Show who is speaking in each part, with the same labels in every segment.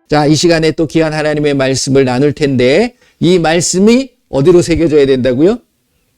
Speaker 1: 자, 이 시간에 또 귀한 하나님의 말씀을 나눌 텐데 이 말씀이 어디로 새겨져야 된다고요?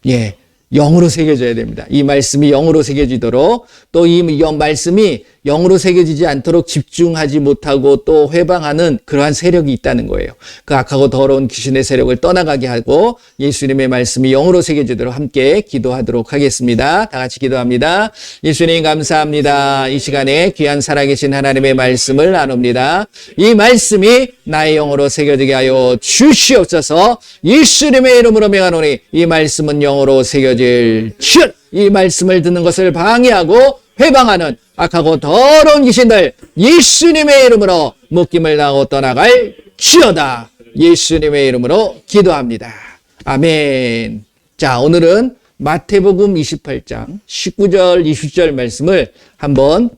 Speaker 1: 예, 영으로 새겨져야 됩니다. 이 말씀이 영으로 새겨지도록 또 이 말씀이 영으로 새겨지지 않도록 집중하지 못하고 또 회방하는 그러한 세력이 있다는 거예요. 그 악하고 더러운 귀신의 세력을 떠나가게 하고 예수님의 말씀이 영으로 새겨지도록 함께 기도하도록 하겠습니다. 다 같이 기도합니다. 예수님 감사합니다. 이 시간에 귀한 살아계신 하나님의 말씀을 나눕니다. 이 말씀이 나의 영으로 새겨지게 하여 주시옵소서. 예수님의 이름으로 명하노니 이 말씀은 영으로 새겨질지어다. 이 말씀을 듣는 것을 방해하고 회방하는 악하고 더러운 귀신들 예수님의 이름으로 묶임을 당하고 떠나갈지어다. 예수님의 이름으로 기도합니다. 아멘. 자, 오늘은 마태복음 28장 19절 20절 말씀을 한번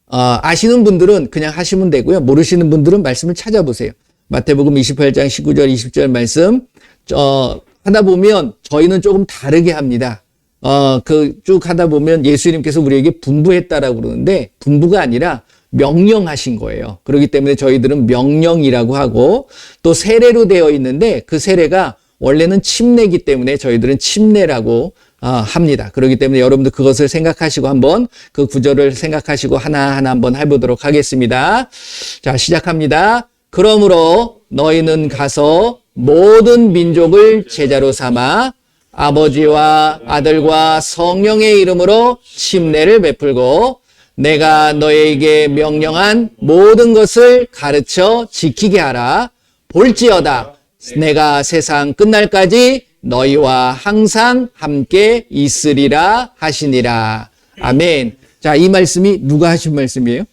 Speaker 1: 아시는 분들은 그냥 하시면 되고요. 모르시는 분들은 말씀을 찾아보세요. 마태복음 28장 19절 20절 말씀 하다 보면 저희는 조금 다르게 합니다. 쭉 하다 보면 예수님께서 우리에게 분부했다라고 그러는데 분부가 아니라 명령하신 거예요. 그렇기 때문에 저희들은 명령이라고 하고 또 세례로 되어 있는데 그 세례가 원래는 침례이기 때문에 저희들은 침례라고 합니다. 그렇기 때문에 여러분들 그것을 생각하시고 한번 그 구절을 생각하시고 하나하나 한번 해보도록 하겠습니다. 자, 시작합니다. 그러므로 너희는 가서 모든 민족을 제자로 삼아 아버지와 아들과 성령의 이름으로 침례를 베풀고 내가 너희에게 명령한 모든 것을 가르쳐 지키게 하라. 볼지어다 내가 세상 끝날까지 너희와 항상 함께 있으리라 하시니라. 아멘. 자, 이 말씀이 누가 하신 말씀이에요?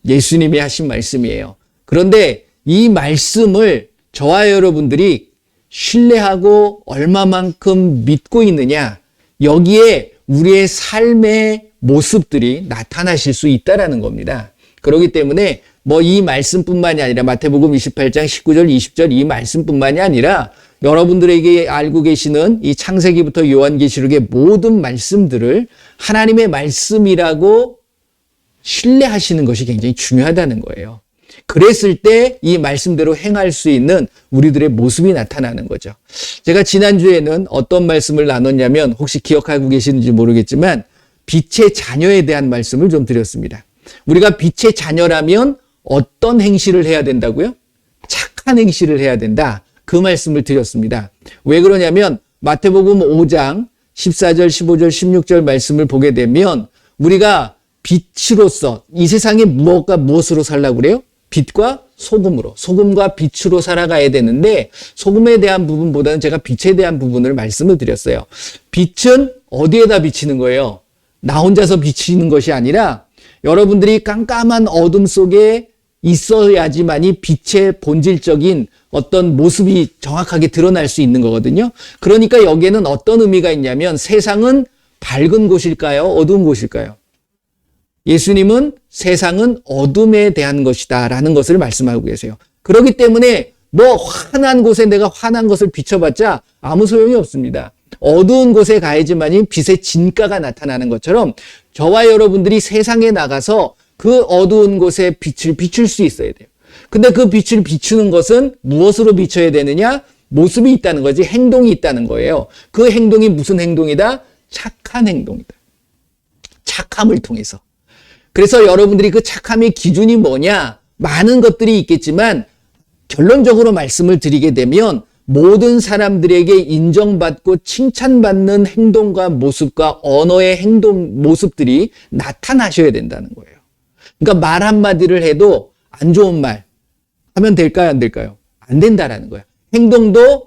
Speaker 1: 예수님이 하신 말씀이에요. 그런데 이 말씀을 저와 여러분들이 신뢰하고 얼마만큼 믿고 있느냐, 여기에 우리의 삶의 모습들이 나타나실 수 있다라는 겁니다. 그렇기 때문에 이 말씀뿐만이 아니라 마태복음 28장 19절 20절 이 말씀뿐만이 아니라 여러분들에게 알고 계시는 이 창세기부터 요한계시록의 모든 말씀들을 하나님의 말씀이라고 신뢰하시는 것이 굉장히 중요하다는 거예요. 그랬을 때 이 말씀대로 행할 수 있는 우리들의 모습이 나타나는 거죠. 제가 지난주에는 어떤 말씀을 나눴냐면 혹시 기억하고 계시는지 모르겠지만 빛의 자녀에 대한 말씀을 좀 드렸습니다. 우리가 빛의 자녀라면 어떤 행실을 해야 된다고요? 착한 행실을 해야 된다. 그 말씀을 드렸습니다. 왜 그러냐면 마태복음 5장 14절, 15절, 16절 말씀을 보게 되면 우리가 빛으로서 이 세상에 무엇과 무엇으로 살라고 그래요? 빛과 소금으로, 소금과 빛으로 살아가야 되는데 소금에 대한 부분보다는 제가 빛에 대한 부분을 말씀을 드렸어요. 빛은 어디에다 비치는 거예요? 나 혼자서 비치는 것이 아니라 여러분들이 깜깜한 어둠 속에 있어야지만이 빛의 본질적인 어떤 모습이 정확하게 드러날 수 있는 거거든요. 그러니까 여기에는 어떤 의미가 있냐면 세상은 밝은 곳일까요? 어두운 곳일까요? 예수님은 세상은 어둠에 대한 것이다 라는 것을 말씀하고 계세요. 그렇기 때문에 환한 곳에 내가 환한 것을 비춰봤자 아무 소용이 없습니다. 어두운 곳에 가야지만이 빛의 진가가 나타나는 것처럼 저와 여러분들이 세상에 나가서 그 어두운 곳에 빛을 비출 수 있어야 돼요. 근데 그 빛을 비추는 것은 무엇으로 비춰야 되느냐? 모습이 있다는 거지, 행동이 있다는 거예요. 그 행동이 무슨 행동이다? 착한 행동이다. 착함을 통해서. 그래서 여러분들이 그 착함의 기준이 뭐냐? 많은 것들이 있겠지만 결론적으로 말씀을 드리게 되면 모든 사람들에게 인정받고 칭찬받는 행동과 모습과 언어의 모습들이 나타나셔야 된다는 거예요. 그러니까 말 한마디를 해도 안 좋은 말 하면 될까요? 안 될까요? 안 된다라는 거예요. 행동도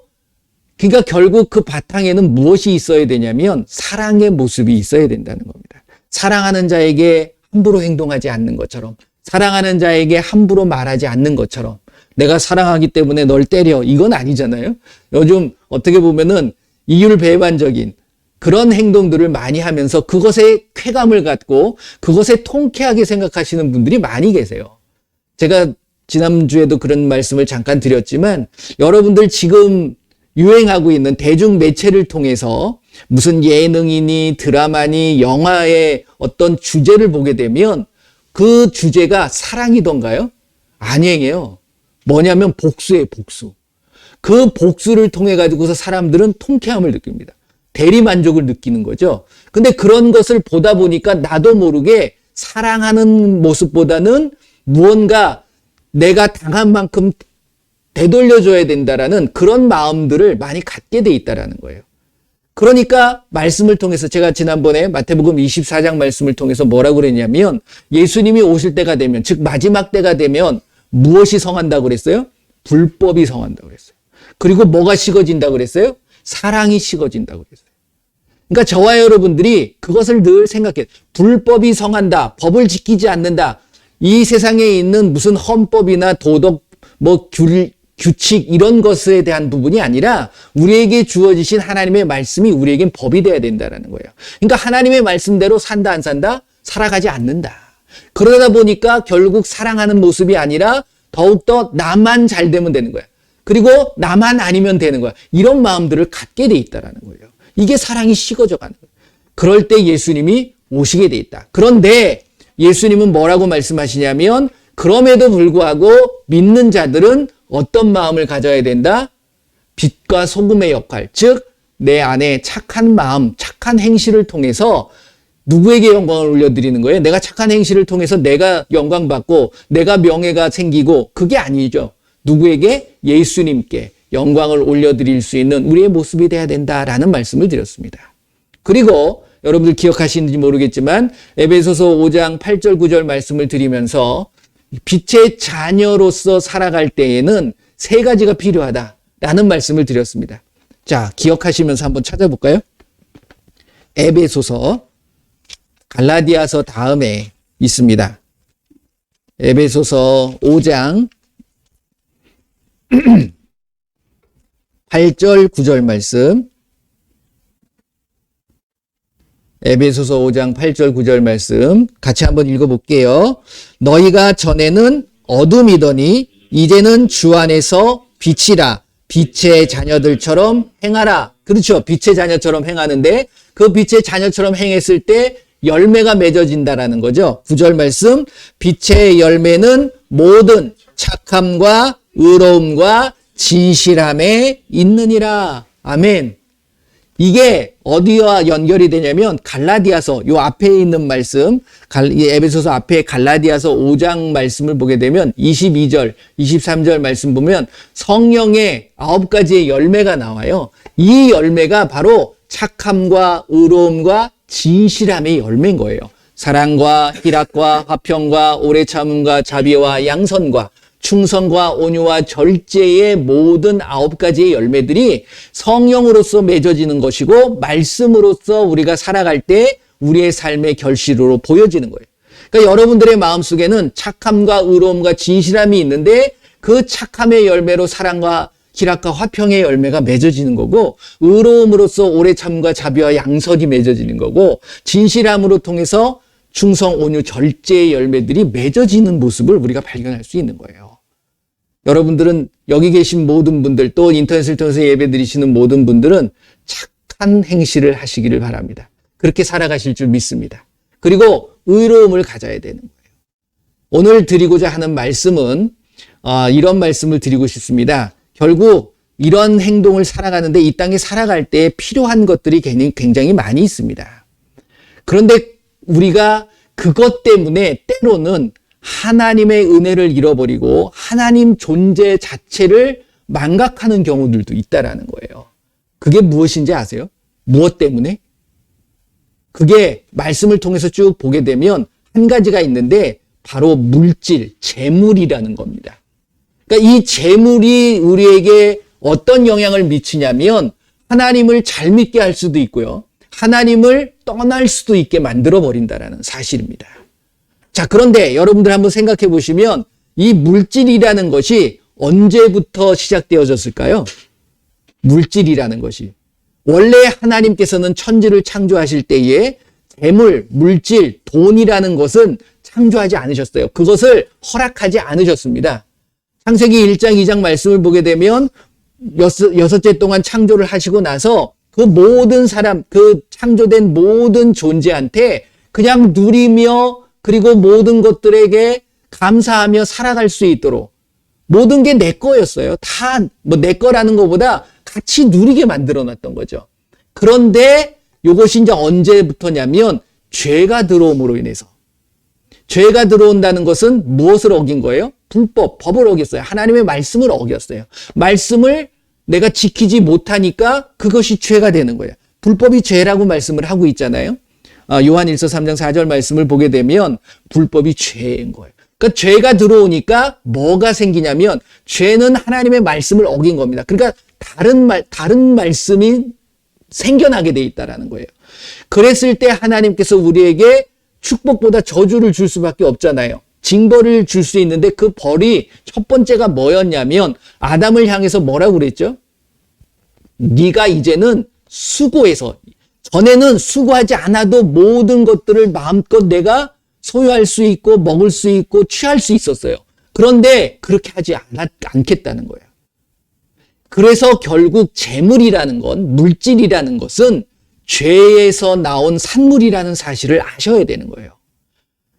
Speaker 1: 그러니까 결국 그 바탕에는 무엇이 있어야 되냐면 사랑의 모습이 있어야 된다는 겁니다. 사랑하는 자에게 함부로 행동하지 않는 것처럼, 사랑하는 자에게 함부로 말하지 않는 것처럼, 내가 사랑하기 때문에 널 때려, 이건 아니잖아요. 요즘 어떻게 보면은 이율배반적인 그런 행동들을 많이 하면서 그것에 쾌감을 갖고 그것에 통쾌하게 생각하시는 분들이 많이 계세요. 제가 지난주에도 그런 말씀을 잠깐 드렸지만 여러분들 지금 유행하고 있는 대중매체를 통해서 무슨 예능이니 드라마니 영화의 어떤 주제를 보게 되면 그 주제가 사랑이던가요? 안 행해요. 뭐냐면 복수예요, 복수. 그 복수를 통해 가지고서 사람들은 통쾌함을 느낍니다. 대리만족을 느끼는 거죠. 근데 그런 것을 보다 보니까 나도 모르게 사랑하는 모습보다는 무언가 내가 당한 만큼 되돌려줘야 된다라는 그런 마음들을 많이 갖게 돼 있다라는 거예요. 그러니까 말씀을 통해서 제가 지난번에 마태복음 24장 말씀을 통해서 뭐라고 그랬냐면 예수님이 오실 때가 되면, 즉 마지막 때가 되면 무엇이 성한다고 그랬어요? 불법이 성한다고 그랬어요. 그리고 뭐가 식어진다고 그랬어요? 사랑이 식어진다고 그랬어요. 그러니까 저와 여러분들이 그것을 늘 생각해요. 불법이 성한다, 법을 지키지 않는다. 이 세상에 있는 무슨 헌법이나 도덕, 규칙 이런 것에 대한 부분이 아니라 우리에게 주어지신 하나님의 말씀이 우리에겐 법이 돼야 된다는 거예요. 그러니까 하나님의 말씀대로 산다 안 산다? 살아가지 않는다. 그러다 보니까 결국 사랑하는 모습이 아니라 더욱더 나만 잘 되면 되는 거야. 그리고 나만 아니면 되는 거야. 이런 마음들을 갖게 돼 있다는 거예요. 이게 사랑이 식어져 가는 거예요. 그럴 때 예수님이 오시게 돼 있다. 그런데 예수님은 뭐라고 말씀하시냐면 그럼에도 불구하고 믿는 자들은 어떤 마음을 가져야 된다? 빛과 소금의 역할, 즉 내 안에 착한 마음, 착한 행실을 통해서 누구에게 영광을 올려드리는 거예요? 내가 착한 행실을 통해서 내가 영광받고 내가 명예가 생기고 그게 아니죠. 누구에게? 예수님께 영광을 올려드릴 수 있는 우리의 모습이 돼야 된다라는 말씀을 드렸습니다. 그리고 여러분들 기억하시는지 모르겠지만 에베소서 5장 8절 9절 말씀을 드리면서 빛의 자녀로서 살아갈 때에는 세 가지가 필요하다라는 말씀을 드렸습니다. 자, 기억하시면서 한번 찾아볼까요? 에베소서, 갈라디아서 다음에 있습니다. 에베소서 5장 8절 9절 말씀, 에베소서 5장 8절 9절 말씀 같이 한번 읽어볼게요. 너희가 전에는 어둠이더니 이제는 주 안에서 빛이라. 빛의 자녀들처럼 행하라. 그렇죠. 빛의 자녀처럼 행하는데 그 빛의 자녀처럼 행했을 때 열매가 맺어진다라는 거죠. 9절 말씀, 빛의 열매는 모든 착함과 의로움과 진실함에 있느니라. 아멘. 이게 어디와 연결이 되냐면 갈라디아서 요 앞에 있는 말씀, 에베소서 앞에 갈라디아서 5장 말씀을 보게 되면 22절, 23절 말씀 보면 성령의 9가지의 열매가 나와요. 이 열매가 바로 착함과 의로움과 진실함의 열매인 거예요. 사랑과 희락과 화평과 오래 참음과 자비와 양선과 충성과 온유와 절제의 모든 9가지의 열매들이 성령으로서 맺어지는 것이고 말씀으로서 우리가 살아갈 때 우리의 삶의 결실로 보여지는 거예요. 그러니까 여러분들의 마음속에는 착함과 의로움과 진실함이 있는데 그 착함의 열매로 사랑과 희락과 화평의 열매가 맺어지는 거고 의로움으로써 오래 참과 자비와 양선이 맺어지는 거고 진실함으로 통해서 충성, 온유, 절제의 열매들이 맺어지는 모습을 우리가 발견할 수 있는 거예요. 여러분들은 여기 계신 모든 분들 또 인터넷을 통해서 예배 드리시는 모든 분들은 착한 행실을 하시기를 바랍니다. 그렇게 살아가실 줄 믿습니다. 그리고 의로움을 가져야 되는 거예요. 오늘 드리고자 하는 말씀은 이런 말씀을 드리고 싶습니다. 결국 이런 행동을 살아가는데 이 땅에 살아갈 때 필요한 것들이 굉장히 많이 있습니다. 그런데 우리가 그것 때문에 때로는 하나님의 은혜를 잃어버리고 하나님 존재 자체를 망각하는 경우들도 있다라는 거예요. 그게 무엇인지 아세요? 무엇 때문에? 그게 말씀을 통해서 쭉 보게 되면 한 가지가 있는데 바로 물질, 재물이라는 겁니다. 그러니까 이 재물이 우리에게 어떤 영향을 미치냐면 하나님을 잘 믿게 할 수도 있고요. 하나님을 떠날 수도 있게 만들어 버린다라는 사실입니다. 자, 그런데 여러분들 한번 생각해 보시면 이 물질이라는 것이 언제부터 시작되어졌을까요? 물질이라는 것이. 원래 하나님께서는 천지를 창조하실 때에 재물, 물질, 돈이라는 것은 창조하지 않으셨어요. 그것을 허락하지 않으셨습니다. 창세기 1장, 2장 말씀을 보게 되면 여섯째 동안 창조를 하시고 나서 그 모든 사람, 그 창조된 모든 존재한테 그냥 누리며 그리고 모든 것들에게 감사하며 살아갈 수 있도록 모든 게 내 거였어요. 다 뭐 내 거라는 것보다 같이 누리게 만들어 놨던 거죠. 그런데 이것이 이제 언제부터냐면 죄가 들어옴으로 인해서. 죄가 들어온다는 것은 무엇을 어긴 거예요? 불법, 법을 어겼어요. 하나님의 말씀을 어겼어요. 말씀을 내가 지키지 못하니까 그것이 죄가 되는 거예요. 불법이 죄라고 말씀을 하고 있잖아요. 요한일서 3장 4절 말씀을 보게 되면 불법이 죄인 거예요. 그러니까 죄가 들어오니까 뭐가 생기냐면 죄는 하나님의 말씀을 어긴 겁니다. 그러니까 다른 말씀이 생겨나게 돼 있다라는 거예요. 그랬을 때 하나님께서 우리에게 축복보다 저주를 줄 수밖에 없잖아요. 징벌을 줄 수 있는데 그 벌이 첫 번째가 뭐였냐면 아담을 향해서 뭐라고 그랬죠? 네가 이제는 수고해서, 전에는 수고하지 않아도 모든 것들을 마음껏 내가 소유할 수 있고 먹을 수 있고 취할 수 있었어요. 그런데 그렇게 하지 않겠다는 거예요. 그래서 결국 재물이라는 건, 물질이라는 것은 죄에서 나온 산물이라는 사실을 아셔야 되는 거예요.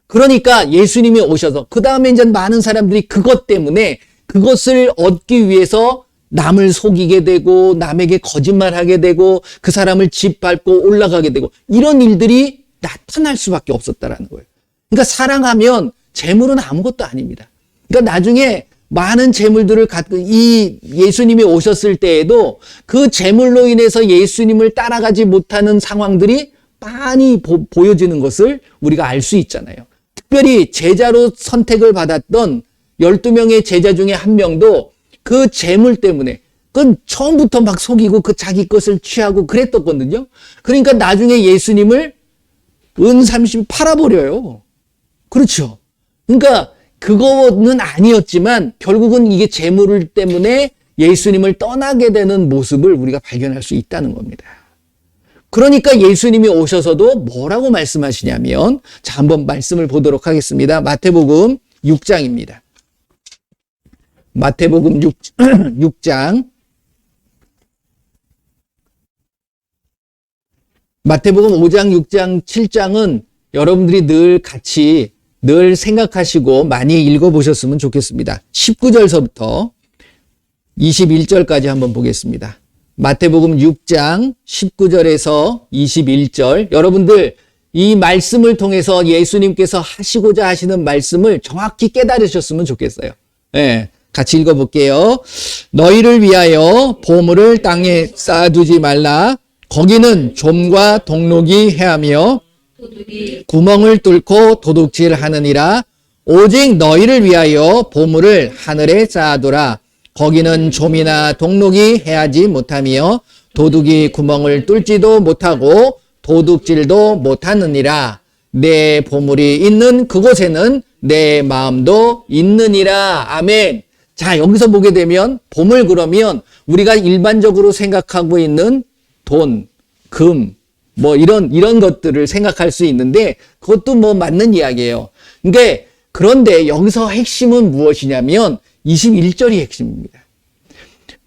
Speaker 1: 그러니까 예수님이 오셔서 그 다음에 이제 많은 사람들이 그것 때문에 그것을 얻기 위해서 남을 속이게 되고 남에게 거짓말하게 되고 그 사람을 짓밟고 올라가게 되고 이런 일들이 나타날 수밖에 없었다라는 거예요. 그러니까 사랑하면 재물은 아무것도 아닙니다. 그러니까 나중에 많은 재물들을 갖고 이 예수님이 오셨을 때에도 그 재물로 인해서 예수님을 따라가지 못하는 상황들이 많이 보여지는 것을 우리가 알 수 있잖아요. 특별히 제자로 선택을 받았던 12명의 제자 중에 한 명도 그 재물 때문에 그 처음부터 막 속이고 그 자기 것을 취하고 그랬었거든요. 그러니까 나중에 예수님을 은 30 팔아버려요. 그렇죠. 그러니까 그거는 아니었지만 결국은 이게 재물 때문에 예수님을 떠나게 되는 모습을 우리가 발견할 수 있다는 겁니다. 그러니까 예수님이 오셔서도 뭐라고 말씀하시냐면, 자, 한번 말씀을 보도록 하겠습니다. 마태복음 6장입니다. 마태복음 6장. 마태복음 5장, 6장, 7장은 여러분들이 늘 생각하시고 많이 읽어보셨으면 좋겠습니다. 19절서부터 21절까지 한번 보겠습니다. 마태복음 6장 19절에서 21절. 여러분들 이 말씀을 통해서 예수님께서 하시고자 하시는 말씀을 정확히 깨달으셨으면 좋겠어요. 네, 같이 읽어볼게요. 너희를 위하여 보물을 땅에 쌓아두지 말라. 거기는 좀과 동록이 해하며 구멍을 뚫고 도둑질하느니라. 오직 너희를 위하여 보물을 하늘에 쌓아두라. 거기는 좀이나 동록이 해하지 못하며 도둑이 구멍을 뚫지도 못하고 도둑질도 못하느니라. 내 보물이 있는 그곳에는 내 마음도 있느니라. 아멘. 자, 여기서 보게 되면 보물, 그러면 우리가 일반적으로 생각하고 있는 돈, 금, 뭐 이런 것들을 생각할 수 있는데 그것도 뭐 맞는 이야기예요. 그런데 여기서 핵심은 무엇이냐면 21절이 핵심입니다.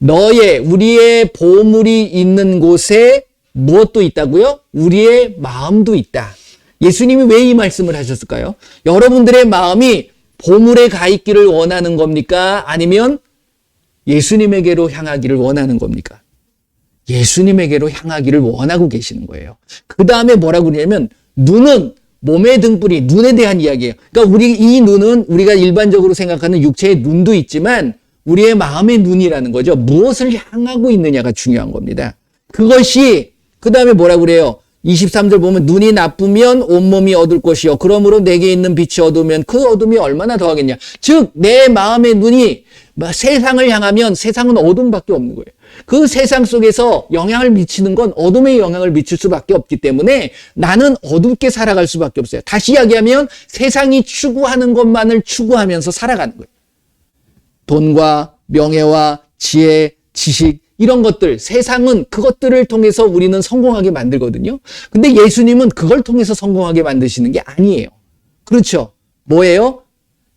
Speaker 1: 우리의 보물이 있는 곳에 무엇도 있다고요? 우리의 마음도 있다. 예수님이 왜 이 말씀을 하셨을까요? 여러분들의 마음이 보물에 가 있기를 원하는 겁니까? 아니면 예수님에게로 향하기를 원하는 겁니까? 예수님에게로 향하기를 원하고 계시는 거예요. 그 다음에 뭐라고 그러냐면 눈은 몸의 등불이, 눈에 대한 이야기예요. 그러니까 이 눈은 우리가 일반적으로 생각하는 육체의 눈도 있지만 우리의 마음의 눈이라는 거죠. 무엇을 향하고 있느냐가 중요한 겁니다. 그것이 그 다음에 뭐라고 그래요? 23절 보면 눈이 나쁘면 온몸이 어두울 것이요. 그러므로 내게 있는 빛이 어두우면 그 어둠이 얼마나 더하겠냐. 즉 내 마음의 눈이 세상을 향하면 세상은 어둠밖에 없는 거예요. 그 세상 속에서 영향을 미치는 건 어둠의 영향을 미칠 수밖에 없기 때문에 나는 어둡게 살아갈 수밖에 없어요. 다시 이야기하면 세상이 추구하는 것만을 추구하면서 살아가는 거예요. 돈과 명예와 지혜, 지식 이런 것들, 세상은 그것들을 통해서 우리는 성공하게 만들거든요. 근데 예수님은 그걸 통해서 성공하게 만드시는 게 아니에요. 그렇죠? 뭐예요?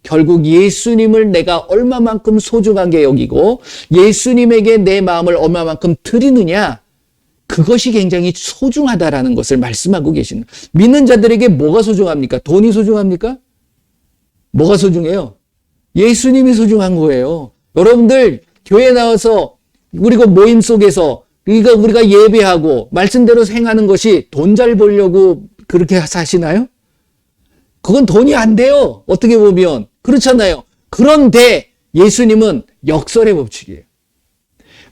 Speaker 1: 결국 예수님을 내가 얼마만큼 소중하게 여기고 예수님에게 내 마음을 얼마만큼 드리느냐, 그것이 굉장히 소중하다라는 것을 말씀하고 계시는. 믿는 자들에게 뭐가 소중합니까? 돈이 소중합니까? 뭐가 소중해요? 예수님이 소중한 거예요. 여러분들 교회 나와서 우리가 모임 속에서 우리가 예배하고 말씀대로 행하는 것이 돈 잘 벌려고 그렇게 사시나요? 그건 돈이 안 돼요. 어떻게 보면. 그렇잖아요. 그런데 예수님은 역설의 법칙이에요.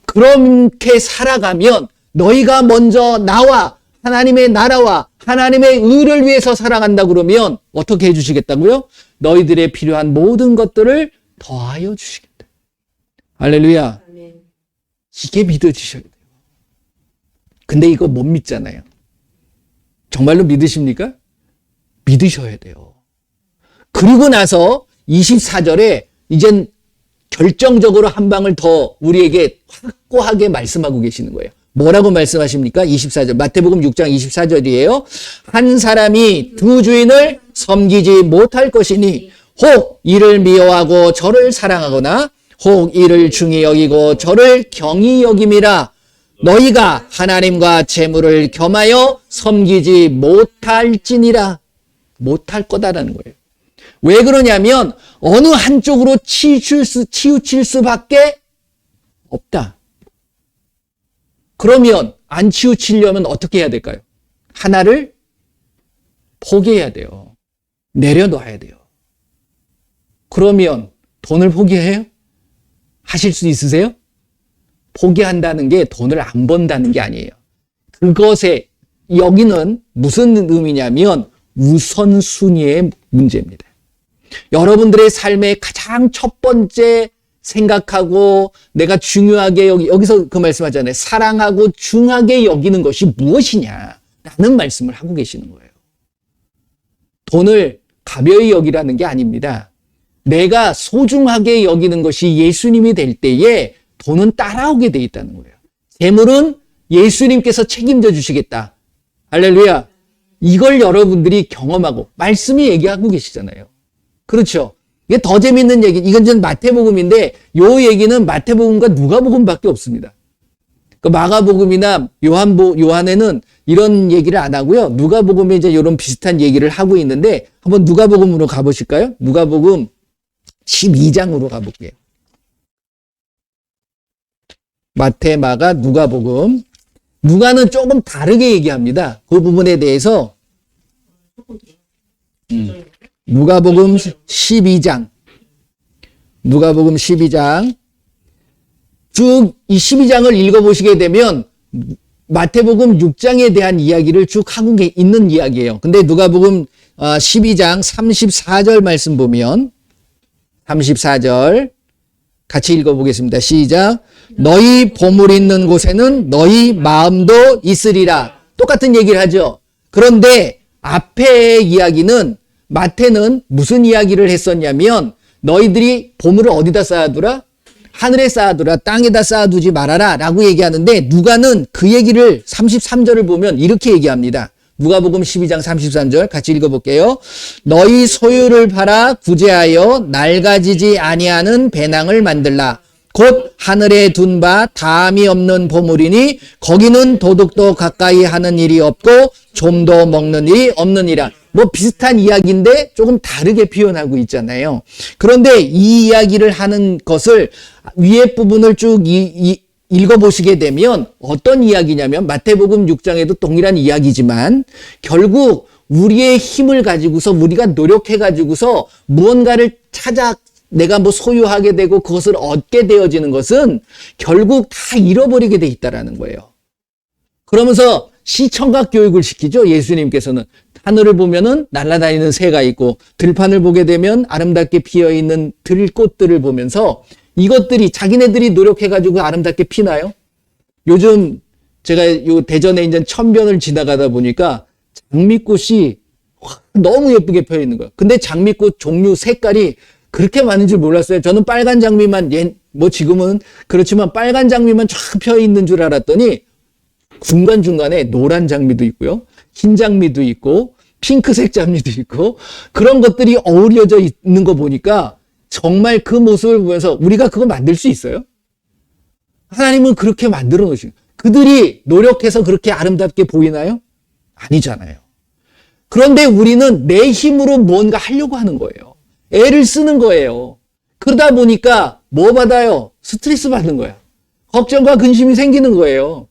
Speaker 1: 그렇게 살아가면 너희가 먼저 나와 하나님의 나라와 하나님의 의를 위해서 살아간다 그러면 어떻게 해주시겠다고요? 너희들의 필요한 모든 것들을 더하여 주시겠다. 할렐루야. 이게 믿어지셔야 돼요. 근데 이거 못 믿잖아요. 정말로 믿으십니까? 믿으셔야 돼요. 그리고 나서 24절에 이젠 결정적으로 한 방을 더 우리에게 확고하게 말씀하고 계시는 거예요. 뭐라고 말씀하십니까? 24절. 마태복음 6장 24절이에요. 한 사람이 두 주인을 섬기지 못할 것이니 혹 이를 미워하고 저를 사랑하거나 혹 이를 중히 여기고 저를 경히 여김이라. 너희가 하나님과 재물을 겸하여 섬기지 못할지니라. 못할 거다라는 거예요. 왜 그러냐면 어느 한쪽으로 치우칠 수밖에 없다. 그러면 안 치우치려면 어떻게 해야 될까요? 하나를 포기해야 돼요. 내려놓아야 돼요. 그러면 돈을 포기해요? 하실 수 있으세요? 포기한다는 게 돈을 안 번다는 게 아니에요. 그것에 여기는 무슨 의미냐면 우선순위의 문제입니다. 여러분들의 삶의 가장 첫 번째 생각하고 내가 중요하게 여기서 그 말씀하잖아요. 사랑하고 중하게 여기는 것이 무엇이냐 라는 말씀을 하고 계시는 거예요. 돈을 가벼이 여기라는 게 아닙니다. 내가 소중하게 여기는 것이 예수님이 될 때에 돈은 따라오게 돼 있다는 거예요. 재물은 예수님께서 책임져 주시겠다. 할렐루야. 이걸 여러분들이 경험하고 말씀이 얘기하고 계시잖아요. 그렇죠. 이게 더 재밌는 얘기. 이건 전 마태복음인데 요 얘기는 마태복음과 누가복음밖에 없습니다. 그 마가복음이나 요한에는 이런 얘기를 안 하고요. 누가복음에 이제 이런 비슷한 얘기를 하고 있는데 한번 누가복음으로 가보실까요? 누가복음 12장으로 가볼게요. 마태, 마가, 누가복음. 누가는 조금 다르게 얘기합니다. 그 부분에 대해서 누가복음 12장. 누가복음 12장. 쭉 이 12장을 읽어보시게 되면 마태복음 6장에 대한 이야기를 쭉 하고 있는 이야기예요. 근데 누가복음 12장 34절 말씀 보면 34절 같이 읽어보겠습니다. 시작. 너희 보물 있는 곳에는 너희 마음도 있으리라. 똑같은 얘기를 하죠. 그런데 앞에 이야기는 마태는 무슨 이야기를 했었냐면 너희들이 보물을 어디다 쌓아두라? 하늘에 쌓아두라. 땅에다 쌓아두지 말아라 라고 얘기하는데 누가는 그 얘기를 33절을 보면 이렇게 얘기합니다. 누가복음 12장 33절 같이 읽어볼게요. 너희 소유를 팔아 구제하여 낡아지지 아니하는 배낭을 만들라. 곧 하늘에 둔 바 다함이 없는 보물이니 거기는 도둑도 가까이 하는 일이 없고 좀도 먹는 일이 없느니라. 뭐 비슷한 이야기인데 조금 다르게 표현하고 있잖아요. 그런데 이 이야기를 하는 것을 위에 부분을 쭉 읽어보시게 되면 어떤 이야기냐면 마태복음 6장에도 동일한 이야기지만 결국 우리의 힘을 가지고서 우리가 노력해가지고서 무언가를 찾아 내가 뭐 소유하게 되고 그것을 얻게 되어지는 것은 결국 다 잃어버리게 돼 있다라는 거예요. 그러면서 시청각 교육을 시키죠. 예수님께서는 하늘을 보면은 날아다니는 새가 있고 들판을 보게 되면 아름답게 피어 있는 들꽃들을 보면서 이것들이 자기네들이 노력해가지고 아름답게 피나요? 요즘 제가 요 대전에 이제 천변을 지나가다 보니까 장미꽃이 너무 예쁘게 펴 있는 거예요. 근데 장미꽃 종류 색깔이 그렇게 많은 줄 몰랐어요. 저는 빨간 장미만 뭐 지금은 그렇지만 빨간 장미만 쫙 펴 있는 줄 알았더니 중간중간에 노란 장미도 있고요. 흰 장미도 있고 핑크색 장미도 있고 그런 것들이 어우러져 있는 거 보니까 정말 그 모습을 보면서 우리가 그거 만들 수 있어요? 하나님은 그렇게 만들어 놓으신 그들이 노력해서 그렇게 아름답게 보이나요? 아니잖아요. 그런데 우리는 내 힘으로 무언가 하려고 하는 거예요. 애를 쓰는 거예요. 그러다 보니까 뭐 받아요? 스트레스 받는 거야. 걱정과 근심이 생기는 거예요.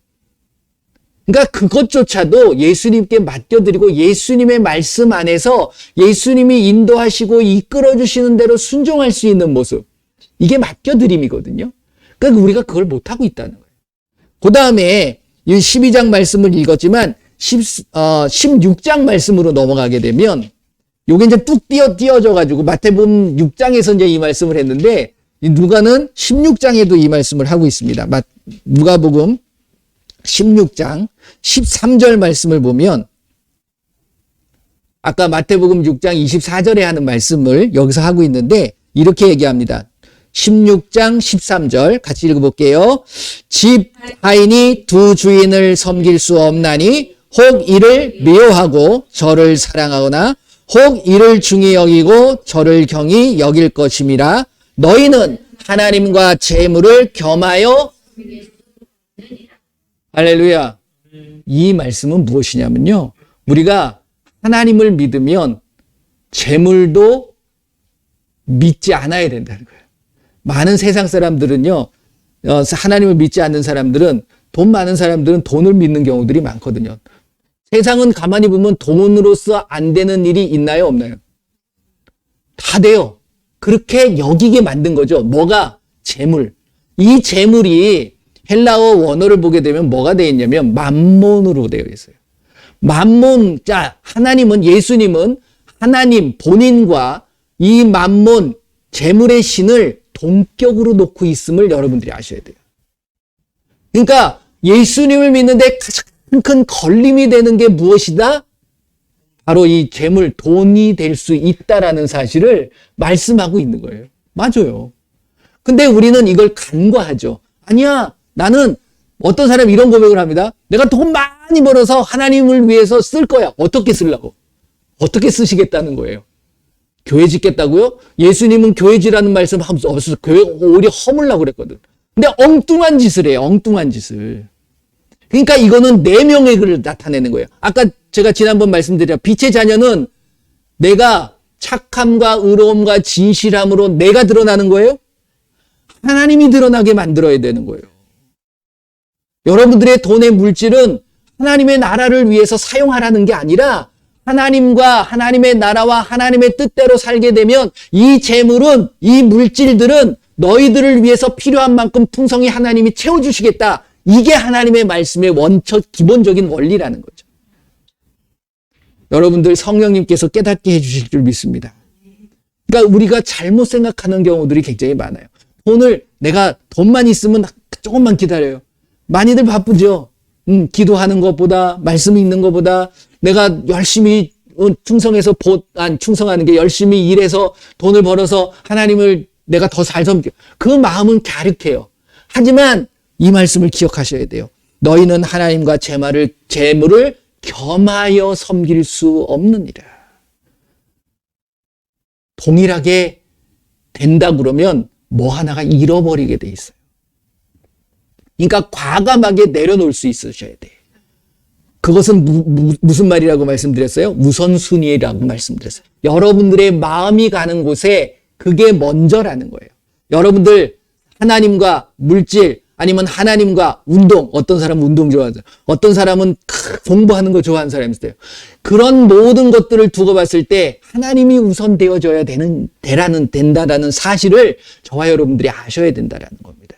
Speaker 1: 그러니까 그것조차도 예수님께 맡겨드리고 예수님의 말씀 안에서 예수님이 인도하시고 이끌어주시는 대로 순종할 수 있는 모습. 이게 맡겨드림이거든요. 그러니까 우리가 그걸 못하고 있다는 거예요. 그 다음에 이 12장 말씀을 읽었지만 16장 말씀으로 넘어가게 되면 요게 이제 뚝 띄어져가지고 마태복음 6장에서 이제 이 말씀을 했는데 누가는 16장에도 이 말씀을 하고 있습니다. 누가복음 16장 13절 말씀을 보면 아까 마태복음 6장 24절에 하는 말씀을 여기서 하고 있는데 이렇게 얘기합니다. 16장 13절 같이 읽어볼게요. 집 하인이 두 주인을 섬길 수 없나니 혹 이를 미워하고 저를 사랑하거나 혹 이를 중히 여기고 저를 경히 여길 것임이라. 너희는 하나님과 재물을 겸하여 할렐루야. 이 말씀은 무엇이냐면요. 우리가 하나님을 믿으면 재물도 믿지 않아야 된다는 거예요. 많은 세상 사람들은요. 하나님을 믿지 않는 사람들은 돈 많은 사람들은 돈을 믿는 경우들이 많거든요. 세상은 가만히 보면 돈으로서 안 되는 일이 있나요? 없나요? 다 돼요. 그렇게 여기게 만든 거죠. 뭐가? 재물. 이 재물이 헬라어 원어를 보게 되면 뭐가 되어 있냐면 맘몬으로 되어 있어요. 맘몬, 자, 하나님은, 예수님은 하나님 본인과 이 맘몬, 재물의 신을 동격으로 놓고 있음을 여러분들이 아셔야 돼요. 그러니까 예수님을 믿는데 가장 큰 걸림이 되는 게 무엇이다? 바로 이 재물, 돈이 될 수 있다라는 사실을 말씀하고 있는 거예요. 맞아요. 근데 우리는 이걸 간과하죠. 아니야, 나는 어떤 사람이 이런 고백을 합니다. 내가 돈 많이 벌어서 하나님을 위해서 쓸 거야. 어떻게 쓰려고? 어떻게 쓰시겠다는 거예요? 교회 짓겠다고요? 예수님은 교회 지라는 말씀 하면서 교회 오히려 허물라고 그랬거든. 근데 엉뚱한 짓을 해요. 엉뚱한 짓을. 그러니까 이거는 내 명예를 나타내는 거예요. 아까 제가 지난번 말씀드렸죠. 빛의 자녀는 내가 착함과 의로움과 진실함으로 내가 드러나는 거예요? 하나님이 드러나게 만들어야 되는 거예요. 여러분들의 돈의 물질은 하나님의 나라를 위해서 사용하라는 게 아니라 하나님과 하나님의 나라와 하나님의 뜻대로 살게 되면 이 재물은, 이 물질들은 너희들을 위해서 필요한 만큼 풍성히 하나님이 채워주시겠다. 이게 하나님의 말씀의 기본적인 원리라는 거죠. 여러분들 성령님께서 깨닫게 해주실 줄 믿습니다. 그러니까 우리가 잘못 생각하는 경우들이 굉장히 많아요. 내가 돈만 있으면 조금만 기다려요. 많이들 바쁘죠. 기도하는 것보다, 말씀 읽는 것보다, 내가 열심히 충성하는 게 열심히 일해서 돈을 벌어서 하나님을 내가 더 잘 섬겨. 그 마음은 갸륵해요. 하지만 이 말씀을 기억하셔야 돼요. 너희는 하나님과 재물을 겸하여 섬길 수 없느니라. 동일하게 된다 그러면 뭐 하나가 잃어버리게 돼 있어요. 그러니까 과감하게 내려놓을 수 있으셔야 돼요. 그것은 무슨 말이라고 말씀드렸어요? 우선순위라고 말씀드렸어요. 여러분들의 마음이 가는 곳에 그게 먼저라는 거예요. 여러분들 하나님과 물질 아니면 하나님과 운동, 어떤 사람은 운동 좋아하죠. 어떤 사람은 공부하는 거 좋아하는 사람이 있어요. 그런 모든 것들을 두고 봤을 때 하나님이 우선되어져야 된다라는 사실을 저와 여러분들이 아셔야 된다라는 겁니다.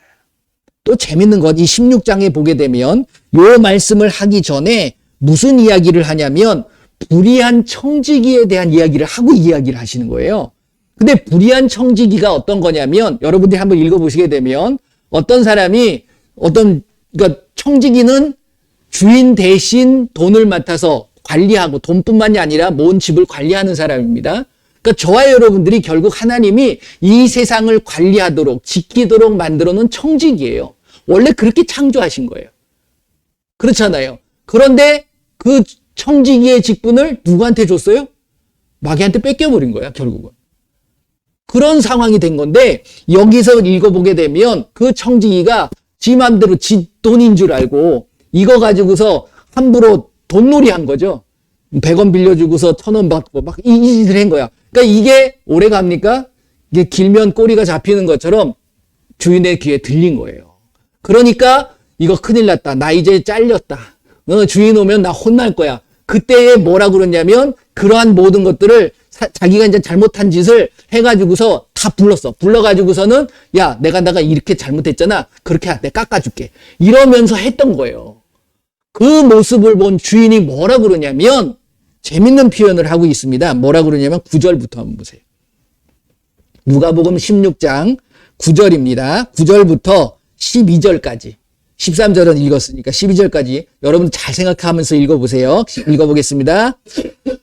Speaker 1: 또 재밌는 건 이 16장에 보게 되면 요 말씀을 하기 전에 무슨 이야기를 하냐면 불의한 청지기에 대한 이야기를 하시는 거예요. 근데 불의한 청지기가 어떤 거냐면 여러분들이 한번 읽어보시게 되면 어떤 사람이 그러니까 청지기는 주인 대신 돈을 맡아서 관리하고 돈뿐만이 아니라 모은 집을 관리하는 사람입니다. 그러니까 저와 여러분들이 결국 하나님이 이 세상을 관리하도록 지키도록 만들어 놓은 청지기예요. 원래 그렇게 창조하신 거예요. 그렇잖아요. 그런데 그 청지기의 직분을 누구한테 줬어요? 마귀한테 뺏겨버린 거야, 결국은. 그런 상황이 된 건데 여기서 읽어보게 되면 그 청지기가 지 맘대로 지 돈인 줄 알고 이거 가지고서 함부로 돈놀이 한 거죠. 100원 빌려주고서 1000원 받고 막 이 짓을 한 거야. 그러니까 이게 오래 갑니까? 이게 길면 꼬리가 잡히는 것처럼 주인의 귀에 들린 거예요. 그러니까 이거 큰일 났다. 나 이제 잘렸다. 주인 오면 나 혼날 거야. 그때에 뭐라고 그러냐면 그러한 모든 것들을 자기가 이제 잘못한 짓을 해가지고서 다 불러가지고서는 야, 내가 이렇게 잘못했잖아. 그렇게 내가 깎아줄게. 이러면서 했던 거예요. 그 모습을 본 주인이 뭐라고 그러냐면 재밌는 표현을 하고 있습니다. 뭐라고 그러냐면 9절부터 한번 보세요. 누가복음 16장 9절입니다. 9절부터 12절까지. 13절은 읽었으니까 12절까지 여러분 잘 생각하면서 읽어보세요. 읽어보겠습니다.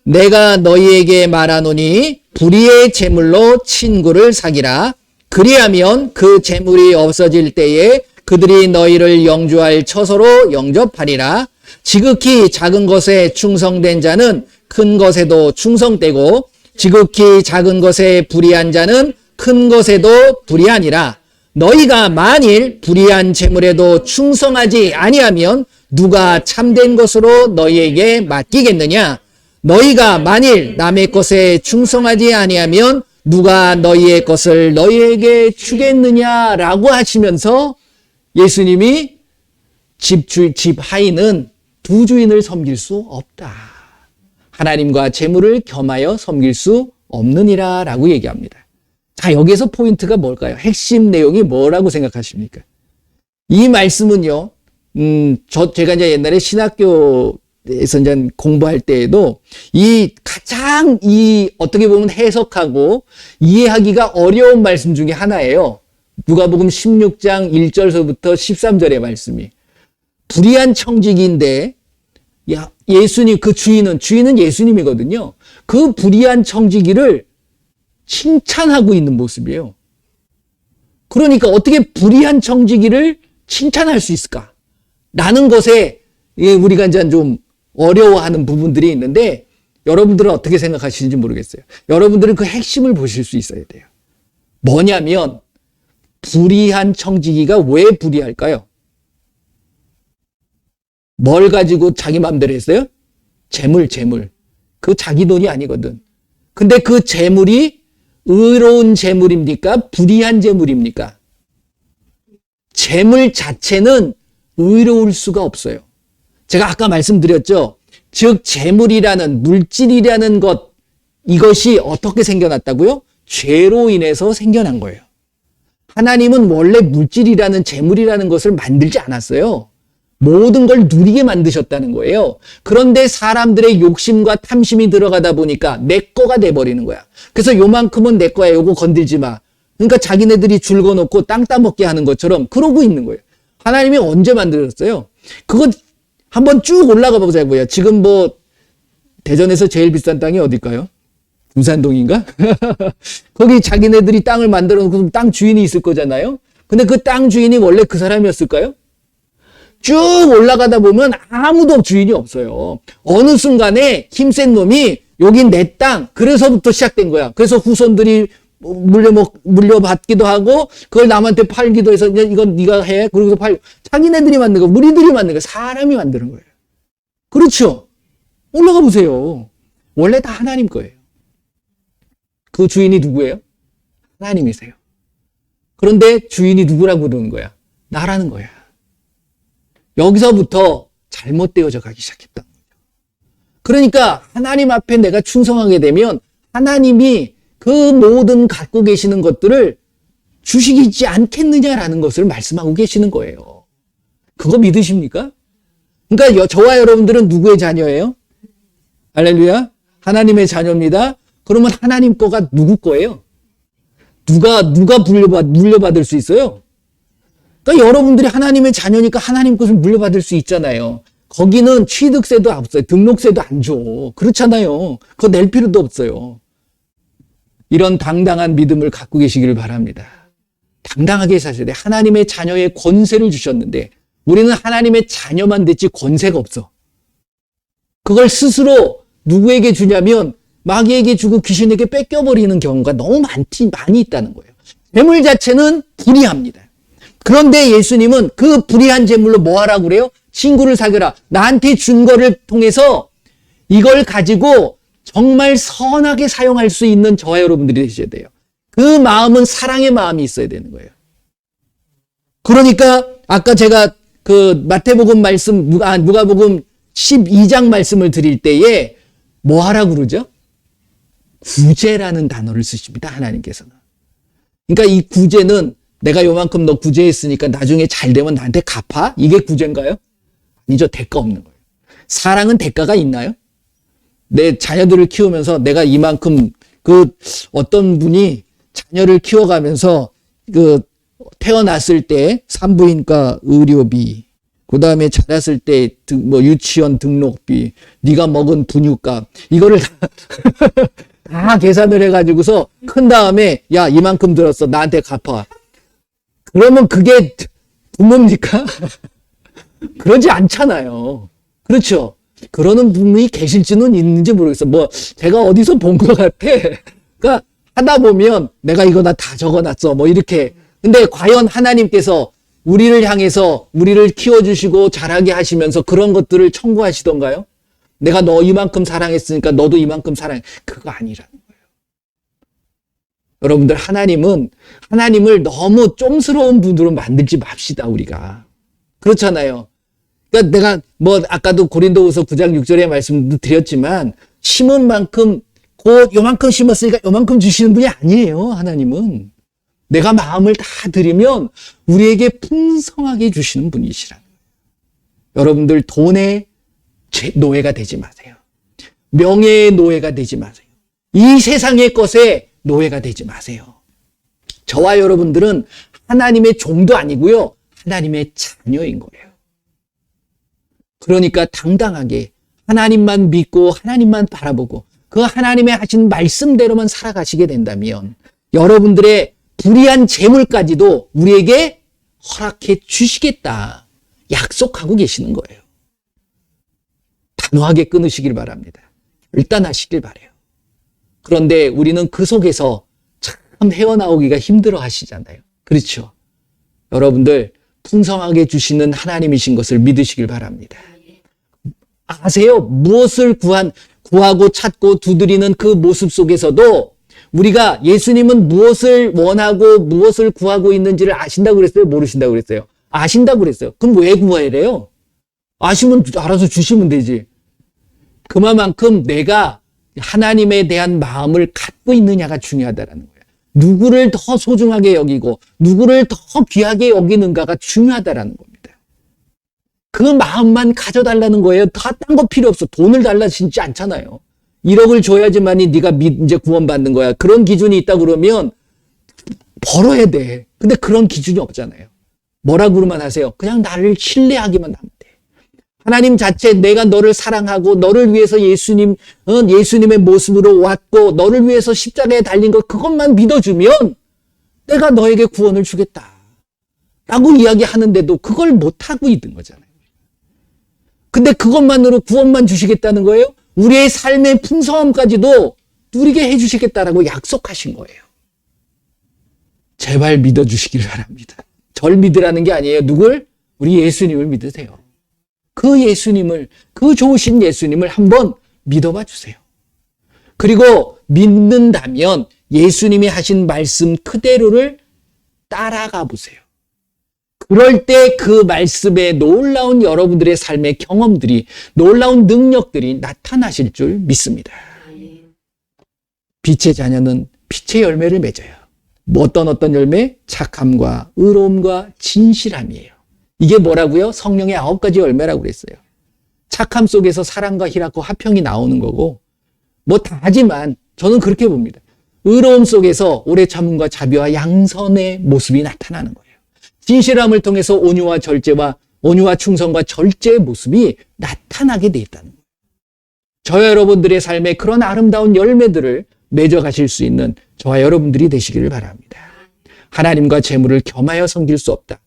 Speaker 1: 내가 너희에게 말하노니 불의의 제물로 친구를 사기라. 그리하면 그 제물이 없어질 때에 그들이 너희를 영주할 처소로 영접하리라. 지극히 작은 것에 충성된 자는 큰 것에도 충성되고 지극히 작은 것에 불의한 자는 큰 것에도 불의하니라. 너희가 만일 불의한 제물에도 충성하지 아니하면 누가 참된 것으로 너희에게 맡기겠느냐? 너희가 만일 남의 것에 충성하지 아니하면 누가 너희의 것을 너희에게 주겠느냐라고 하시면서 예수님이 집 하인은 두 주인을 섬길 수 없다. 하나님과 재물을 겸하여 섬길 수 없느니라 라고 얘기합니다. 자, 여기에서 포인트가 뭘까요? 핵심 내용이 뭐라고 생각하십니까? 이 말씀은요, 제가 이제 옛날에 신학교에서 이제 공부할 때에도 어떻게 보면 해석하고 이해하기가 어려운 말씀 중에 하나예요. 누가복음 16장 1절서부터 13절의 말씀이. 불의한 청지기인데, 예수님, 그 주인은 예수님이거든요. 그 불의한 청지기를 칭찬하고 있는 모습이에요. 그러니까 어떻게 불의한 청지기를 칭찬할 수 있을까? 라는 것에 우리가 이제 좀 어려워하는 부분들이 있는데 여러분들은 어떻게 생각하시는지 모르겠어요. 여러분들은 그 핵심을 보실 수 있어야 돼요. 뭐냐면 불의한 청지기가 왜 불의할까요? 뭘 가지고 자기 마음대로 했어요? 재물. 그 자기 돈이 아니거든. 근데 그 재물이 의로운 재물입니까? 불의한 재물입니까? 재물 자체는 의로울 수가 없어요. 제가 아까 말씀드렸죠. 즉 재물이라는 물질이라는 것, 이것이 어떻게 생겨났다고요? 죄로 인해서 생겨난 거예요. 하나님은 원래 물질이라는 재물이라는 것을 만들지 않았어요. 모든 걸 누리게 만드셨다는 거예요. 그런데 사람들의 욕심과 탐심이 들어가다 보니까 내 거가 돼버리는 거야. 그래서 요만큼은 내 거야. 요거 건들지 마. 그러니까 자기네들이 줄 거놓고 땅 따먹게 하는 것처럼 그러고 있는 거예요. 하나님이 언제 만들었어요? 그거 한번 쭉 올라가 보자고요. 지금 뭐 대전에서 제일 비싼 땅이 어딜까요? 부산동인가? 거기 자기네들이 땅을 만들어 놓고 땅 주인이 있을 거잖아요. 근데 그 땅 주인이 원래 그 사람이었을까요? 쭉 올라가다 보면 아무도 주인이 없어요. 어느 순간에 힘센 놈이 여긴 내 땅, 그래서부터 시작된 거야. 그래서 후손들이 물려받기도 하고 그걸 남한테 팔기도 해서 이건 네가 해. 그러고서 팔고 자기네들이 만든 거, 무리들이 만든 거, 사람이 만드는 거예요. 그렇죠? 올라가 보세요. 원래 다 하나님 거예요. 그 주인이 누구예요? 하나님이세요. 그런데 주인이 누구라고 그러는 거야? 나라는 거야. 여기서부터 잘못되어져 가기 시작했다. 그러니까 하나님 앞에 내가 충성하게 되면 하나님이 그 모든 갖고 계시는 것들을 주시지 않겠느냐라는 것을 말씀하고 계시는 거예요. 그거 믿으십니까? 그러니까 저와 여러분들은 누구의 자녀예요? 할렐루야. 하나님의 자녀입니다. 그러면 하나님 거가 누구 거예요? 누가 물려받을 수 있어요? 그러니까 여러분들이 하나님의 자녀니까 하나님 것을 물려받을 수 있잖아요. 거기는 취득세도 없어요. 등록세도 안 줘. 그렇잖아요. 그거 낼 필요도 없어요. 이런 당당한 믿음을 갖고 계시기를 바랍니다. 당당하게 사셔야 돼. 하나님의 자녀의 권세를 주셨는데 우리는 하나님의 자녀만 됐지 권세가 없어. 그걸 스스로 누구에게 주냐면 마귀에게 주고 귀신에게 뺏겨버리는 경우가 너무 많이 있다는 거예요. 재물 자체는 불의합니다. 그런데 예수님은 그 불의한 재물로 뭐 하라고 그래요? 친구를 사귀라. 나한테 준 거를 통해서 이걸 가지고 정말 선하게 사용할 수 있는 저와 여러분들이 되셔야 돼요. 그 마음은 사랑의 마음이 있어야 되는 거예요. 그러니까 아까 제가 그 마태복음 말씀, 누가복음 12장 말씀을 드릴 때에 뭐 하라고 그러죠? 구제라는 단어를 쓰십니다. 하나님께서는. 그러니까 이 구제는 내가 요만큼 너 구제했으니까 나중에 잘 되면 나한테 갚아? 이게 구제인가요? 아니죠. 대가 없는 거예요. 사랑은 대가가 있나요? 내 자녀들을 키우면서 내가 이만큼 어떤 분이 자녀를 키워가면서 태어났을 때 산부인과 의료비, 그 다음에 자랐을 때 유치원 등록비, 네가 먹은 분유값, 이거를 다 계산을 해가지고서 큰 다음에 야 이만큼 들었어 나한테 갚아. 그러면 그게 부모입니까? 그러지 않잖아요. 그렇죠? 그러는 분이 계실지는 있는지 모르겠어. 제가 어디서 본 것 같아. 그러니까 하다 보면 내가 이거 다 적어놨어. 이렇게. 근데 과연 하나님께서 우리를 향해서 우리를 키워주시고 자라게 하시면서 그런 것들을 청구하시던가요? 내가 너 이만큼 사랑했으니까 너도 이만큼 사랑해. 그거 아니라는 거예요. 여러분들, 하나님을 너무 쫌스러운 분으로 만들지 맙시다, 우리가. 그렇잖아요. 그러니까 내가 아까도 고린도후서 9장 6절의 말씀도 드렸지만 심은 만큼 곧 요만큼 심었으니까 요만큼 주시는 분이 아니에요. 하나님은. 내가 마음을 다 드리면 우리에게 풍성하게 주시는 분이시라는 거예요. 여러분들 돈의 노예가 되지 마세요. 명예의 노예가 되지 마세요. 이 세상의 것에 노예가 되지 마세요. 저와 여러분들은 하나님의 종도 아니고요. 하나님의 자녀인 거예요. 그러니까 당당하게 하나님만 믿고 하나님만 바라보고 그 하나님의 하신 말씀대로만 살아가시게 된다면 여러분들의 불의한 재물까지도 우리에게 허락해 주시겠다 약속하고 계시는 거예요. 단호하게 끊으시길 바랍니다. 결단하시길 바라요. 그런데 우리는 그 속에서 참 헤어나오기가 힘들어 하시잖아요. 그렇죠? 여러분들 풍성하게 주시는 하나님이신 것을 믿으시길 바랍니다. 아세요? 무엇을 구하고 찾고 두드리는 그 모습 속에서도 우리가 예수님은 무엇을 원하고 무엇을 구하고 있는지를 아신다고 그랬어요? 모르신다고 그랬어요? 아신다고 그랬어야 그럼 왜 구해래요? 아시면 알아서 주시면 되지. 그만큼 내가 하나님에 대한 마음을 갖고 있느냐가 중요하다라는 거예요. 누구를 더 소중하게 여기고 누구를 더 귀하게 여기는가가 중요하다라는 겁니다. 그 마음만 가져달라는 거예요. 다 딴 거 필요 없어. 돈을 달라 진짜 않잖아요. 1억을 줘야지만이 네가 이제 구원받는 거야. 그런 기준이 있다 그러면 벌어야 돼. 근데 그런 기준이 없잖아요. 뭐라고만 하세요? 그냥 나를 신뢰하기만 하면 돼. 하나님 자체 내가 너를 사랑하고 너를 위해서 예수님의 모습으로 왔고 너를 위해서 십자가에 달린 것 그것만 믿어주면 내가 너에게 구원을 주겠다. 라고 이야기하는데도 그걸 못하고 있는 거잖아요. 근데 그것만으로 구원만 주시겠다는 거예요? 우리의 삶의 풍성함까지도 누리게 해주시겠다라고 약속하신 거예요. 제발 믿어주시길 바랍니다. 절 믿으라는 게 아니에요. 누굴? 우리 예수님을 믿으세요. 그 예수님을, 그 좋으신 예수님을 한번 믿어봐 주세요. 그리고 믿는다면 예수님이 하신 말씀 그대로를 따라가 보세요. 그럴 때 그 말씀에 놀라운 여러분들의 삶의 경험들이, 놀라운 능력들이 나타나실 줄 믿습니다. 빛의 자녀는 빛의 열매를 맺어요. 어떤 열매? 착함과 의로움과 진실함이에요. 이게 뭐라고요? 성령의 9가지 열매라고 그랬어요. 착함 속에서 사랑과 희락과 화평이 나오는 거고 다 하지만 저는 그렇게 봅니다. 의로움 속에서 오래 참음과 자비와 양선의 모습이 나타나는 거예요. 진실함을 통해서 온유와 충성과 절제의 모습이 나타나게 돼 있다는 거예요. 저와 여러분들의 삶에 그런 아름다운 열매들을 맺어가실 수 있는 저와 여러분들이 되시기를 바랍니다. 하나님과 재물을 겸하여 섬길 수 없다.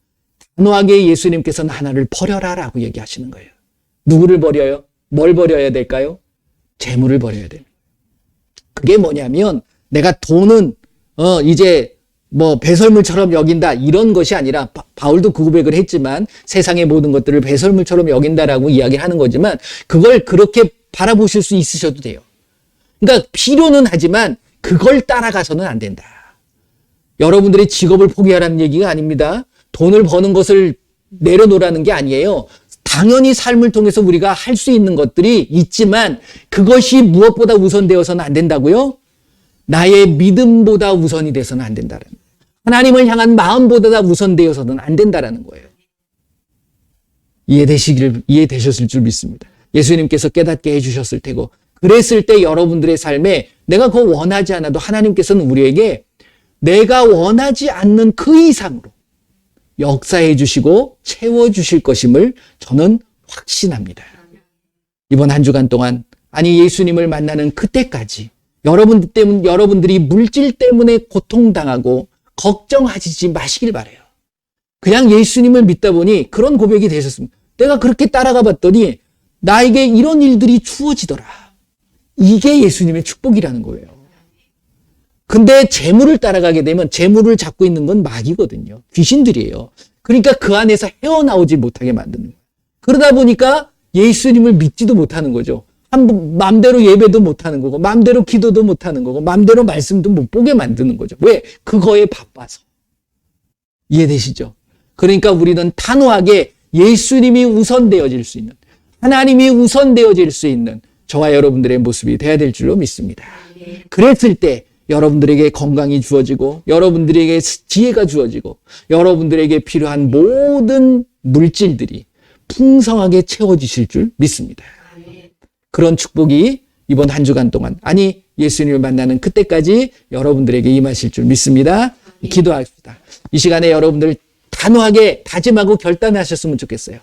Speaker 1: 단호하게 예수님께서는 하나를 버려라라고 얘기하시는 거예요. 누구를 버려요? 뭘 버려야 될까요? 재물을 버려야 됩니다. 그게 뭐냐면 내가 돈은 이제 배설물처럼 여긴다 이런 것이 아니라 바울도 그 고백을 했지만 세상의 모든 것들을 배설물처럼 여긴다라고 이야기하는 거지만 그걸 그렇게 바라보실 수 있으셔도 돼요. 그러니까 필요는 하지만 그걸 따라가서는 안 된다. 여러분들의 직업을 포기하라는 얘기가 아닙니다. 돈을 버는 것을 내려놓으라는 게 아니에요. 당연히 삶을 통해서 우리가 할 수 있는 것들이 있지만 그것이 무엇보다 우선되어서는 안 된다고요? 나의 믿음보다 우선이 돼서는 안 된다는 거예요. 하나님을 향한 마음보다 우선되어서는 안 된다는 거예요. 이해되셨을 줄 믿습니다. 예수님께서 깨닫게 해주셨을 테고 그랬을 때 여러분들의 삶에 내가 그거 원하지 않아도 하나님께서는 우리에게 내가 원하지 않는 그 이상으로 역사해 주시고 채워주실 것임을 저는 확신합니다. 이번 한 주간 동안 아니 예수님을 만나는 그때까지 여러분들이 물질 때문에 고통당하고 걱정하시지 마시길 바라요. 그냥 예수님을 믿다 보니 그런 고백이 되셨습니다. 내가 그렇게 따라가 봤더니 나에게 이런 일들이 주어지더라. 이게 예수님의 축복이라는 거예요. 근데 재물을 따라가게 되면 재물을 잡고 있는 건 마귀거든요. 귀신들이에요. 그러니까 그 안에서 헤어나오지 못하게 만드는 거예요. 그러다 보니까 예수님을 믿지도 못하는 거죠. 맘대로 예배도 못하는 거고 맘대로 기도도 못하는 거고 맘대로 말씀도 못 보게 만드는 거죠. 왜? 그거에 바빠서. 이해되시죠? 그러니까 우리는 단호하게 예수님이 우선되어질 수 있는 하나님이 우선되어질 수 있는 저와 여러분들의 모습이 돼야 될 줄로 믿습니다. 그랬을 때 여러분들에게 건강이 주어지고 여러분들에게 지혜가 주어지고 여러분들에게 필요한 모든 물질들이 풍성하게 채워지실 줄 믿습니다. 그런 축복이 이번 한 주간 동안 아니 예수님을 만나는 그때까지 여러분들에게 임하실 줄 믿습니다. 기도합시다. 이 시간에 여러분들 단호하게 다짐하고 결단하셨으면 좋겠어요.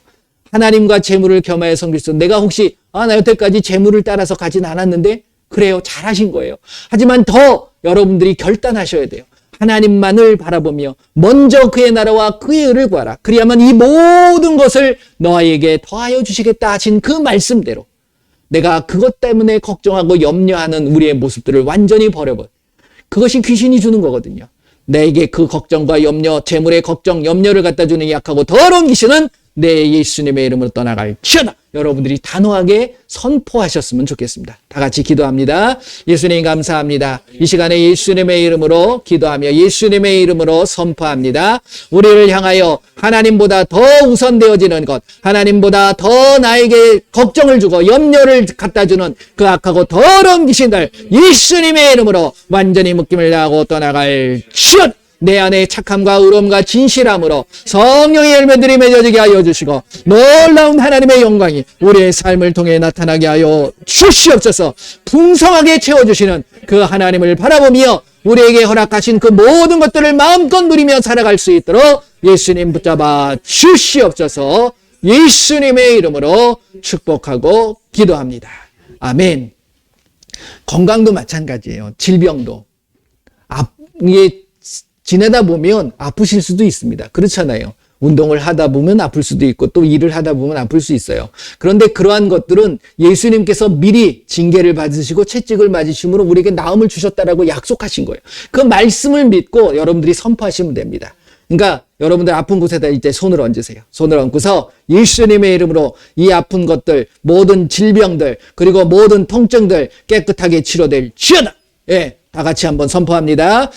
Speaker 1: 하나님과 재물을 겸하여 섬길 수 내가 혹시 나 여태까지 재물을 따라서 가진 않았는데 그래요. 잘하신 거예요. 하지만 더 여러분들이 결단하셔야 돼요. 하나님만을 바라보며 먼저 그의 나라와 그의 의를 구하라. 그리야만 이 모든 것을 너에게 더하여 주시겠다 하신 그 말씀대로 내가 그것 때문에 걱정하고 염려하는 우리의 모습들을 완전히 버려버려. 그것이 귀신이 주는 거거든요. 내게 그 걱정과 염려, 재물의 걱정, 염려를 갖다 주는 약하고 더러운 귀신은 내 예수님의 이름으로 떠나갈지어다. 여러분들이 단호하게 선포하셨으면 좋겠습니다. 다 같이 기도합니다. 예수님 감사합니다. 이 시간에 예수님의 이름으로 기도하며 예수님의 이름으로 선포합니다. 우리를 향하여 하나님보다 더 우선되어지는 것, 하나님보다 더 나에게 걱정을 주고 염려를 갖다 주는 그 악하고 더러운 귀신들 예수님의 이름으로 완전히 묶임을 당하고 떠나갈지어다. 내 안에 착함과 의로움과 진실함으로 성령의 열매들이 맺어지게 하여 주시고 놀라운 하나님의 영광이 우리의 삶을 통해 나타나게 하여 주시옵소서. 풍성하게 채워주시는 그 하나님을 바라보며 우리에게 허락하신 그 모든 것들을 마음껏 누리며 살아갈 수 있도록 예수님 붙잡아 주시옵소서. 예수님의 이름으로 축복하고 기도합니다. 아멘. 건강도 마찬가지예요. 질병도. 이게 지내다 보면 아프실 수도 있습니다. 그렇잖아요. 운동을 하다 보면 아플 수도 있고 또 일을 하다 보면 아플 수 있어요. 그런데 그러한 것들은 예수님께서 미리 징계를 받으시고 채찍을 맞으심으로 우리에게 나음을 주셨다라고 약속하신 거예요. 그 말씀을 믿고 여러분들이 선포하시면 됩니다. 그러니까 여러분들 아픈 곳에다 이제 손을 얹으세요. 손을 얹고서 예수님의 이름으로 이 아픈 것들, 모든 질병들, 그리고 모든 통증들 깨끗하게 치료될지어다. 예. 다 같이 한번 선포합니다.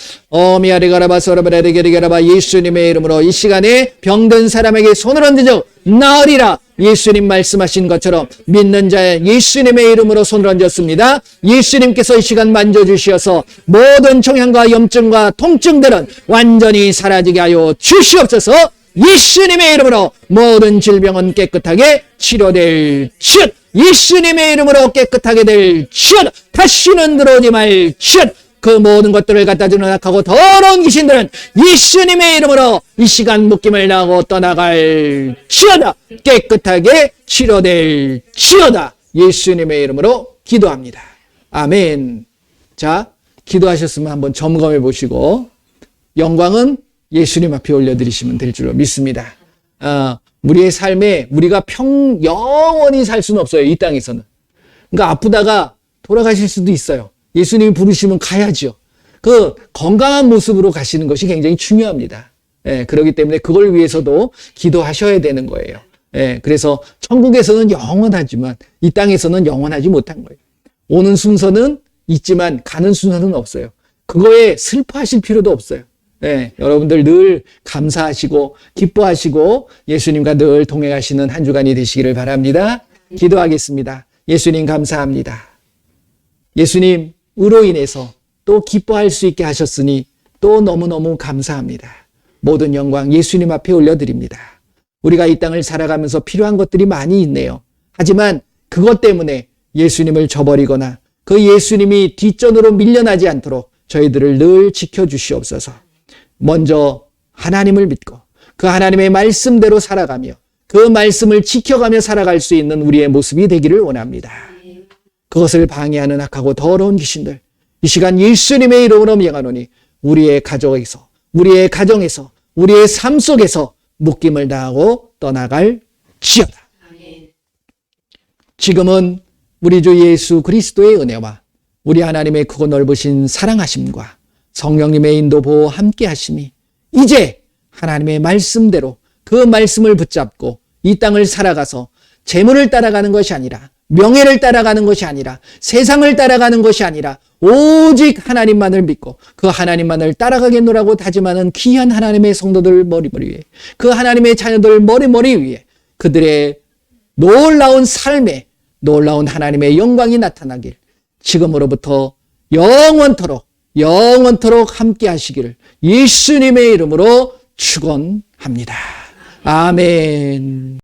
Speaker 1: 미아리가라바소라바라리게리가라바 예수님의 이름으로 이 시간에 병든 사람에게 손을 얹으죠. 나으리라. 예수님 말씀하신 것처럼 믿는 자의 예수님의 이름으로 손을 얹었습니다. 예수님께서 이 시간 만져주시어서 모든 종양과 염증과 통증들은 완전히 사라지게 하여 주시옵소서. 예수님의 이름으로 모든 질병은 깨끗하게 치료될지어다. 예수님의 이름으로 깨끗하게 될지어다. 다시는 들어오지 말지어다. 그 모든 것들을 갖다 주는 악하고 더러운 귀신들은 예수님의 이름으로 이 시간 묶임을 나고 떠나갈지어다. 깨끗하게 치료될지어다. 예수님의 이름으로 기도합니다. 아멘. 자, 기도하셨으면 한번 점검해 보시고 영광은 예수님 앞에 올려드리시면 될 줄로 믿습니다. 우리의 삶에 우리가 영원히 살 수는 없어요. 이 땅에서는. 그러니까 아프다가 돌아가실 수도 있어요. 예수님이 부르시면 가야죠. 그 건강한 모습으로 가시는 것이 굉장히 중요합니다. 예, 그렇기 때문에 그걸 위해서도 기도하셔야 되는 거예요. 예, 그래서 천국에서는 영원하지만 이 땅에서는 영원하지 못한 거예요. 오는 순서는 있지만 가는 순서는 없어요. 그거에 슬퍼하실 필요도 없어요. 네, 여러분들 늘 감사하시고 기뻐하시고 예수님과 늘 동행하시는 한 주간이 되시기를 바랍니다. 기도하겠습니다. 예수님 감사합니다. 예수님으로 인해서 또 기뻐할 수 있게 하셨으니 또 너무너무 감사합니다. 모든 영광 예수님 앞에 올려드립니다. 우리가 이 땅을 살아가면서 필요한 것들이 많이 있네요. 하지만 그것 때문에 예수님을 저버리거나 그 예수님이 뒷전으로 밀려나지 않도록 저희들을 늘 지켜주시옵소서. 먼저 하나님을 믿고 그 하나님의 말씀대로 살아가며 그 말씀을 지켜가며 살아갈 수 있는 우리의 모습이 되기를 원합니다. 그것을 방해하는 악하고 더러운 귀신들 이 시간 예수님의 이름으로 명하노니 우리의 가족에서 우리의 가정에서 우리의 삶 속에서 묶임을 당하고 떠나갈 지어다. 지금은 우리 주 예수 그리스도의 은혜와 우리 하나님의 크고 넓으신 사랑하심과 성령님의 인도 보호 함께 하심이 이제 하나님의 말씀대로 그 말씀을 붙잡고 이 땅을 살아가서 재물을 따라가는 것이 아니라 명예를 따라가는 것이 아니라 세상을 따라가는 것이 아니라 오직 하나님만을 믿고 그 하나님만을 따라가겠노라고 다짐하는 귀한 하나님의 성도들 머리머리 위에 그 하나님의 자녀들 머리머리 위에 그들의 놀라운 삶에 놀라운 하나님의 영광이 나타나길 지금으로부터 영원토록 함께 하시기를 예수님의 이름으로 축원합니다. 아멘.